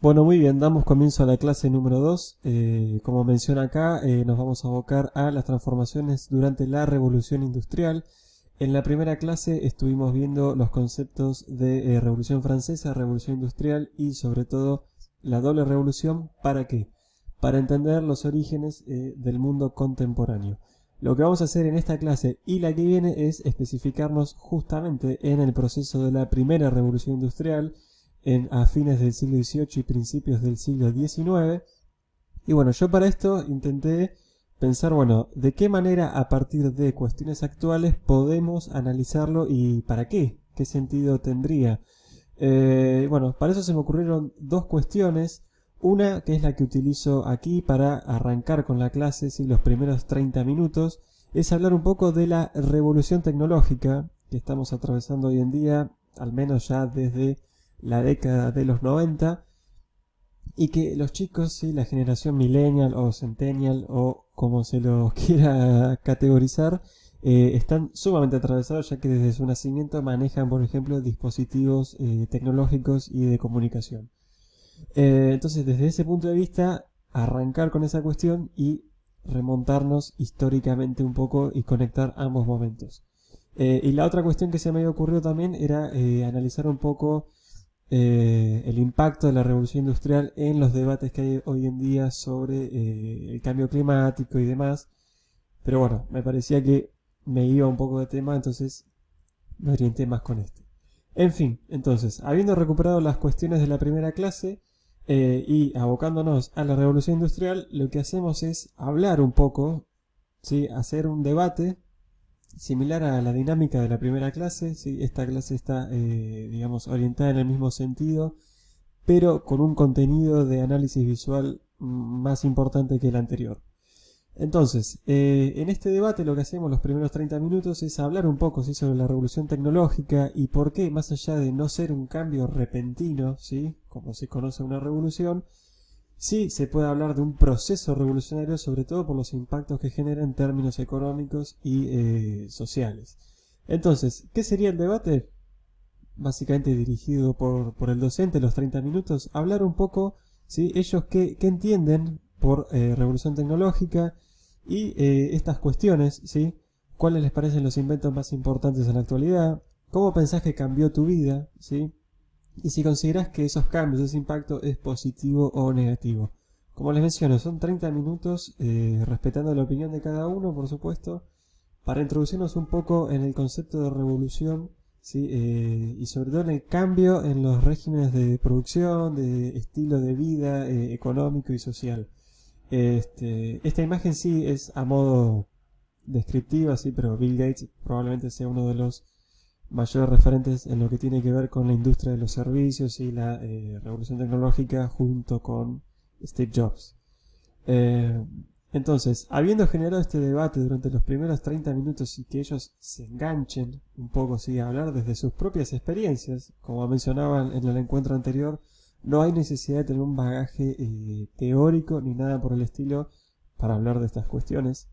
Bueno, muy bien, damos comienzo a la clase número 2. Como menciona acá, nos vamos a abocar a las transformaciones durante la Revolución Industrial. En la primera clase estuvimos viendo los conceptos de Revolución Francesa, Revolución Industrial y sobre todo la doble revolución. ¿Para qué? Para entender los orígenes del mundo contemporáneo. Lo que vamos a hacer en esta clase y la que viene es especificarnos justamente en el proceso de la primera revolución industrial a fines del siglo XVIII y principios del siglo XIX. Y bueno, yo para esto intenté pensar, bueno, de qué manera a partir de cuestiones actuales podemos analizarlo y para qué, qué sentido tendría. Bueno, para eso se me ocurrieron dos cuestiones. Una que es la que utilizo aquí para arrancar con la clase, ¿sí? Los primeros 30 minutos, es hablar un poco de la revolución tecnológica que estamos atravesando hoy en día, al menos ya desde la década de los 90, y que los chicos, ¿sí? La generación millennial o centennial o como se los quiera categorizar, están sumamente atravesados ya que desde su nacimiento manejan, por ejemplo, dispositivos tecnológicos y de comunicación. Entonces, desde ese punto de vista, arrancar con esa cuestión y remontarnos históricamente un poco y conectar ambos momentos. Y la otra cuestión que se me había ocurrido también era analizar un poco el impacto de la revolución industrial en los debates que hay hoy en día sobre el cambio climático y demás. Pero bueno, me parecía que me iba un poco de tema, entonces me orienté más con este. En fin, entonces, habiendo recuperado las cuestiones de la primera clase y abocándonos a la revolución industrial, lo que hacemos es hablar un poco, ¿sí? Hacer un debate similar a la dinámica de la primera clase. ¿Sí? Esta clase está, digamos, orientada en el mismo sentido, pero con un contenido de análisis visual más importante que el anterior. Entonces, en este debate lo que hacemos los primeros 30 minutos es hablar un poco, ¿sí? Sobre la revolución tecnológica y por qué, más allá de no ser un cambio repentino, ¿sí? Como se conoce una revolución, sí se puede hablar de un proceso revolucionario, sobre todo por los impactos que genera en términos económicos y sociales. Entonces, ¿qué sería el debate? Básicamente dirigido por el docente, los 30 minutos, hablar un poco, ¿sí? Ellos qué entienden por revolución tecnológica y estas cuestiones, ¿sí? ¿Cuáles les parecen los inventos más importantes en la actualidad? ¿Cómo pensás que cambió tu vida? ¿Sí? Y si considerás que esos cambios, ese impacto es positivo o negativo. Como les menciono, son 30 minutos respetando la opinión de cada uno, por supuesto, para introducirnos un poco en el concepto de revolución, ¿sí? Y sobre todo en el cambio en los regímenes de producción, de estilo de vida económico y social. Esta imagen sí es a modo descriptiva, sí, pero Bill Gates probablemente sea uno de los mayores referentes en lo que tiene que ver con la industria de los servicios y la revolución tecnológica junto con Steve Jobs. Eh, entonces, habiendo generado este debate durante los primeros 30 minutos y que ellos se enganchen un poco, ¿sí? A hablar desde sus propias experiencias, como mencionaban en el encuentro anterior, no hay necesidad de tener un bagaje teórico ni nada por el estilo para hablar de estas cuestiones.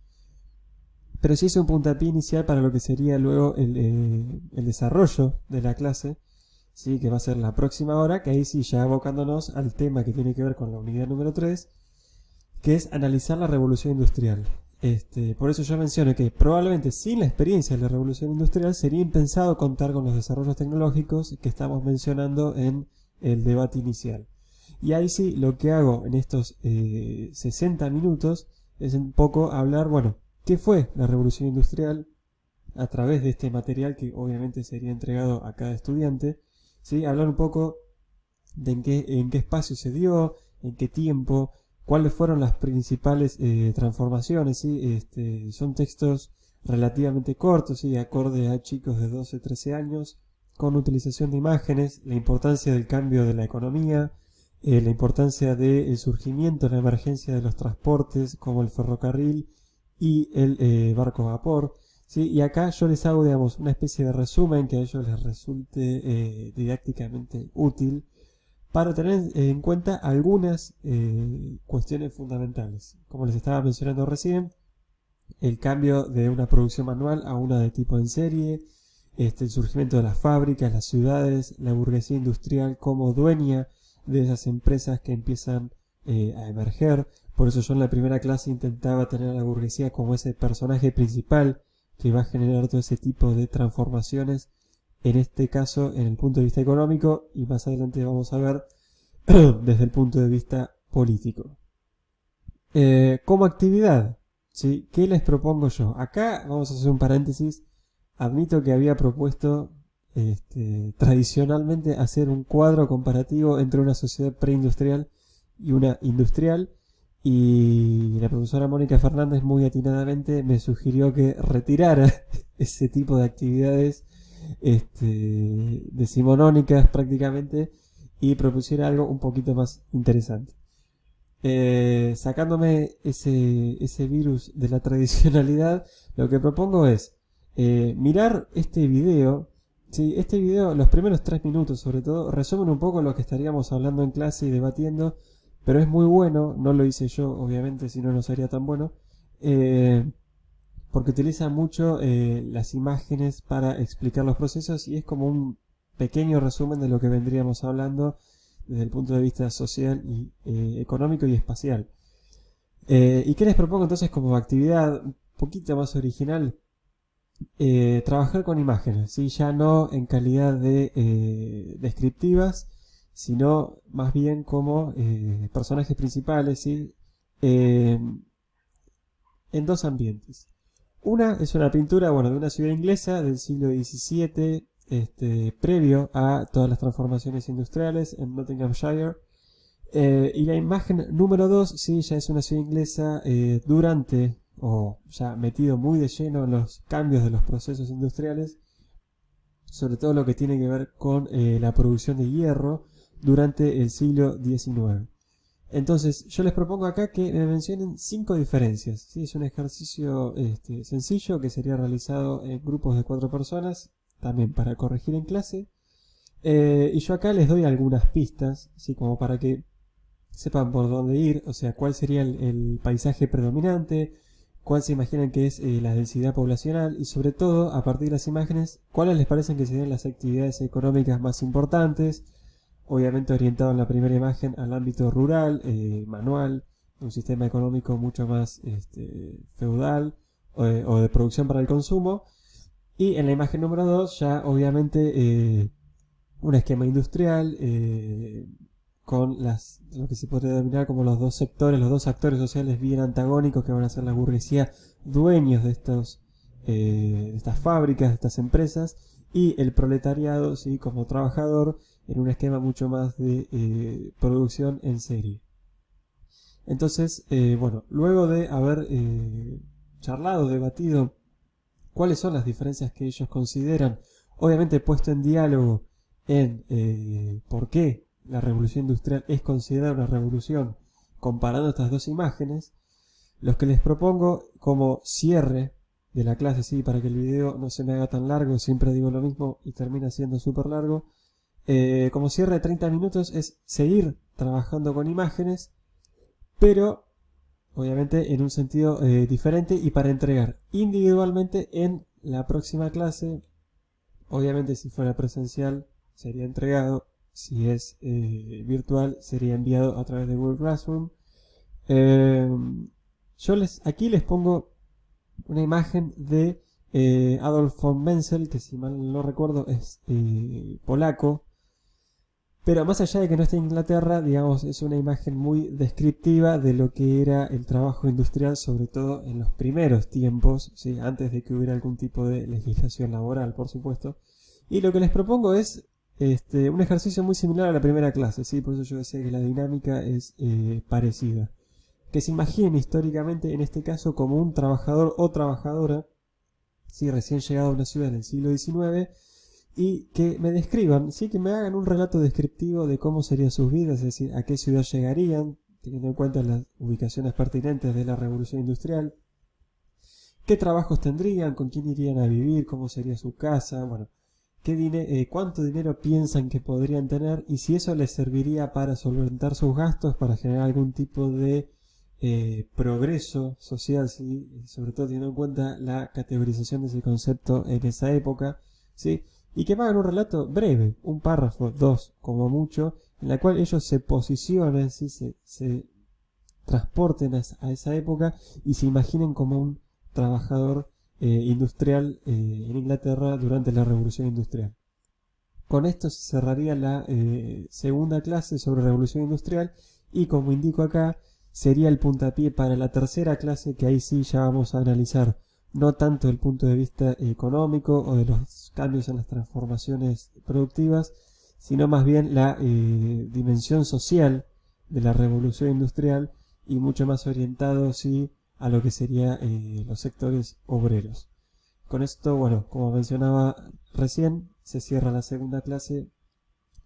Pero sí es un puntapié inicial para lo que sería luego el desarrollo de la clase, ¿sí? Que va a ser la próxima hora, que ahí sí ya abocándonos al tema que tiene que ver con la unidad número 3, que es analizar la revolución industrial. Por eso yo menciono que probablemente sin la experiencia de la revolución industrial sería impensado contar con los desarrollos tecnológicos que estamos mencionando en el debate inicial. Y ahí sí, lo que hago en estos 60 minutos es un poco hablar, bueno, ¿qué fue la revolución industrial? A través de este material que obviamente sería entregado a cada estudiante, ¿sí? Hablar un poco de en qué espacio se dio, en qué tiempo, cuáles fueron las principales transformaciones, ¿sí? Son textos relativamente cortos, ¿sí? Acorde a chicos de 12, 13 años, con utilización de imágenes, la importancia del cambio de la economía, la importancia del surgimiento, la emergencia de los transportes, como el ferrocarril y el barco a vapor. ¿Sí? Y acá yo les hago, digamos, una especie de resumen que a ellos les resulte didácticamente útil para tener en cuenta algunas cuestiones fundamentales. Como les estaba mencionando recién, el cambio de una producción manual a una de tipo en serie, el surgimiento de las fábricas, las ciudades, la burguesía industrial como dueña de esas empresas que empiezan a emerger. Por eso yo en la primera clase intentaba tener a la burguesía como ese personaje principal que va a generar todo ese tipo de transformaciones, en este caso en el punto de vista económico, y más adelante vamos a ver desde el punto de vista político. Como actividad, ¿sí? ¿Qué les propongo yo? Acá vamos a hacer un paréntesis. Admito que había propuesto tradicionalmente hacer un cuadro comparativo entre una sociedad preindustrial y una industrial, y la profesora Mónica Fernández muy atinadamente me sugirió que retirara ese tipo de actividades decimonónicas prácticamente, y propusiera algo un poquito más interesante. Sacándome ese virus de la tradicionalidad, lo que propongo es mirar este video. Sí, este video, los primeros 3 minutos sobre todo, resumen un poco lo que estaríamos hablando en clase y debatiendo, pero es muy bueno. No lo hice yo, obviamente, si no, no sería tan bueno, porque utiliza mucho las imágenes para explicar los procesos, y es como un pequeño resumen de lo que vendríamos hablando desde el punto de vista social y económico y espacial. ¿Y qué les propongo entonces como actividad un poquito más original? Trabajar con imágenes, ¿sí? Ya no en calidad de descriptivas, sino más bien como personajes principales, ¿sí? En dos ambientes. Una es una pintura, bueno, de una ciudad inglesa del siglo XVII, previo a todas las transformaciones industriales en Nottinghamshire. Y la imagen número 2, sí, ya es una ciudad inglesa durante, o ya metido muy de lleno en los cambios de los procesos industriales, sobre todo lo que tiene que ver con la producción de hierro durante el siglo XIX. Entonces, yo les propongo acá que me mencionen 5 diferencias. ¿Sí? Es un ejercicio sencillo que sería realizado en grupos de 4 personas, también para corregir en clase. Y yo acá les doy algunas pistas, ¿sí? Como para que sepan por dónde ir, o sea, cuál sería el paisaje predominante, cuál se imaginan que es la densidad poblacional, y sobre todo, a partir de las imágenes, cuáles les parecen que serían las actividades económicas más importantes, obviamente orientado en la primera imagen al ámbito rural, manual, un sistema económico mucho más feudal o de producción para el consumo. Y en la imagen número 2 ya obviamente un esquema industrial con lo que se podría denominar como los dos sectores, los dos actores sociales bien antagónicos, que van a ser la burguesía, dueños de estas fábricas, de estas empresas, y el proletariado, ¿sí? Como trabajador, en un esquema mucho más de producción en serie. Entonces, bueno, luego de haber charlado, debatido cuáles son las diferencias que ellos consideran, obviamente puesto en diálogo en por qué la revolución industrial es considerada una revolución, comparando estas dos imágenes, los que les propongo como cierre de la clase, sí, para que el video no se me haga tan largo, siempre digo lo mismo y termina siendo súper largo, como cierre de 30 minutos es seguir trabajando con imágenes, pero obviamente en un sentido diferente, y para entregar individualmente en la próxima clase. Obviamente si fuera presencial sería entregado, si es virtual sería enviado a través de Google Classroom. Yo aquí les pongo una imagen de Adolf von Menzel, que si mal no recuerdo es polaco. Pero más allá de que no esté en Inglaterra, digamos, es una imagen muy descriptiva de lo que era el trabajo industrial, sobre todo en los primeros tiempos, ¿sí? Antes de que hubiera algún tipo de legislación laboral, por supuesto. Y lo que les propongo es un ejercicio muy similar a la primera clase, ¿sí? Por eso yo decía que la dinámica es parecida. Que se imaginen históricamente, en este caso, como un trabajador o trabajadora, ¿sí? Recién llegado a una ciudad en el siglo XIX, y que me describan, ¿sí? Que me hagan un relato descriptivo de cómo serían sus vidas, es decir, a qué ciudad llegarían, teniendo en cuenta las ubicaciones pertinentes de la revolución industrial, qué trabajos tendrían, con quién irían a vivir, cómo sería su casa, bueno, cuánto dinero piensan que podrían tener, y si eso les serviría para solventar sus gastos, para generar algún tipo de progreso social, ¿sí? Sobre todo teniendo en cuenta la categorización de ese concepto en esa época, ¿sí? y que me hagan un relato breve, un párrafo, dos como mucho, en la cual ellos se posicionen, ¿sí? se transporten a esa época y se imaginen como un trabajador industrial en Inglaterra durante la Revolución Industrial. Con esto se cerraría la segunda clase sobre Revolución Industrial y como indico acá, sería el puntapié para la tercera clase, que ahí sí ya vamos a analizar no tanto el punto de vista económico o de los cambios en las transformaciones productivas, sino más bien la dimensión social de la revolución industrial y mucho más orientado sí a lo que serían los sectores obreros. Con esto, bueno, como mencionaba recién, se cierra la segunda clase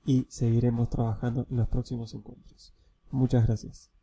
y seguiremos trabajando en los próximos encuentros. Muchas gracias.